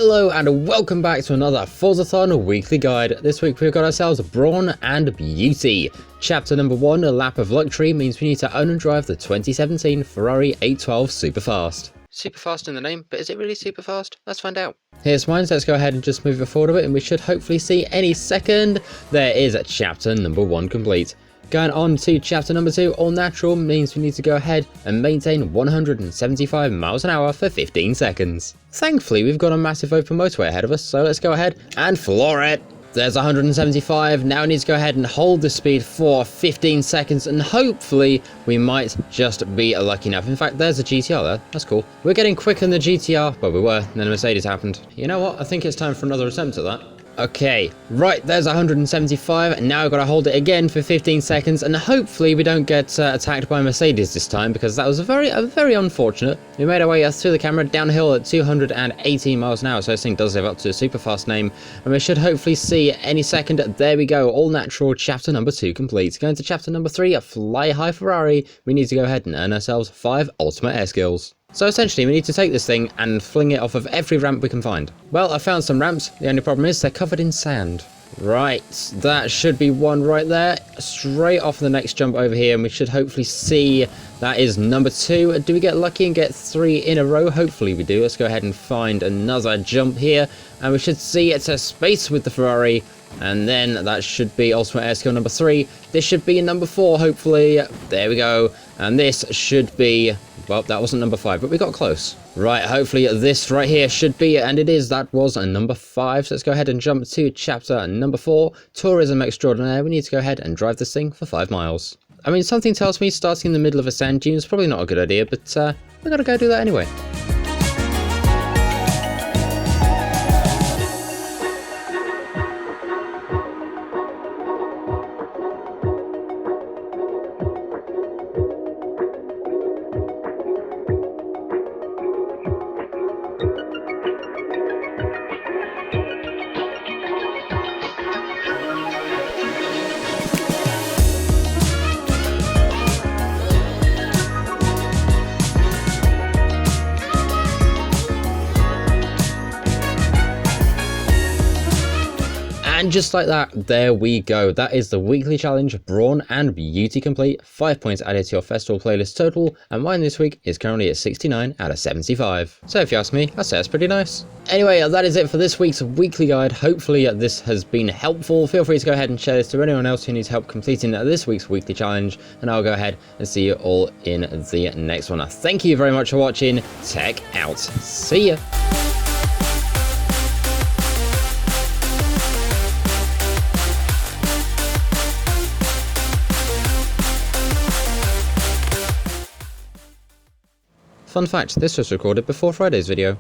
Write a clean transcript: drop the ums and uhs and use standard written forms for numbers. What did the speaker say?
Hello and welcome back to another Forzathon weekly guide. This week we've got ourselves Brawn and Beauty. Chapter number 1, A Lap of Luxury, means we need to own and drive the 2017 Ferrari 812 Superfast. Superfast in the name, but is it really Superfast? Let's find out. Here's mine, so let's go ahead and just move it forward a bit and we should hopefully see any second. There is chapter number 1 complete. Going on to chapter number 2, All Natural, means we need to go ahead and maintain 175 miles an hour for 15 seconds. Thankfully, we've got a massive open motorway ahead of us, so let's go ahead and floor it. There's 175, now we need to go ahead and hold the speed for 15 seconds, and hopefully we might just be lucky enough. In fact, there's a GTR there, that's cool. We're getting quicker than the GTR, well we were, and then a Mercedes happened. You know what, I think it's time for another attempt at that. Okay, right, there's 175, and now I've got to hold it again for 15 seconds, and hopefully we don't get attacked by Mercedes this time, because that was very unfortunate. We made our way through the camera downhill at 218 miles an hour, so this thing does live up to a super fast name, and we should hopefully see any second. There we go, All Natural, chapter number 2 complete. Going to chapter number 3, a Fly High Ferrari, we need to go ahead and earn ourselves 5 ultimate air skills. So essentially we need to take this thing and fling it off of every ramp we can find. Well, I found some ramps, the only problem is they're covered in sand. Right, that should be one right there. Straight off the next jump over here, and we should hopefully see that is number 2. Do we get lucky and get 3 in a row? Hopefully we do. Let's go ahead and find another jump here, and we should see it's a space with the Ferrari. And then that should be ultimate air skill number 3. This should be number 4, hopefully. There we go. And this should be, well, that wasn't number 5, but we got close. Right, hopefully this right here should be, and it is, that was a number 5. So let's go ahead and jump to chapter number 4, Tourism Extraordinaire. We need to go ahead and drive this thing for 5 miles. I mean, something tells me starting in the middle of a sand dune is probably not a good idea, but we're gonna go do that anyway. And just like that, there we go. That is the weekly challenge, Brawn and Beauty complete. 5 points added to your festival playlist total, and mine this week is currently at 69 out of 75. So if you ask me, I'd say that's pretty nice. Anyway, that is it for this week's weekly guide. Hopefully this has been helpful. Feel free to go ahead and share this to anyone else who needs help completing this week's weekly challenge, and I'll go ahead and see you all in the next one. Thank you very much for watching. Tech out. See ya. Fun fact, this was recorded before Friday's video.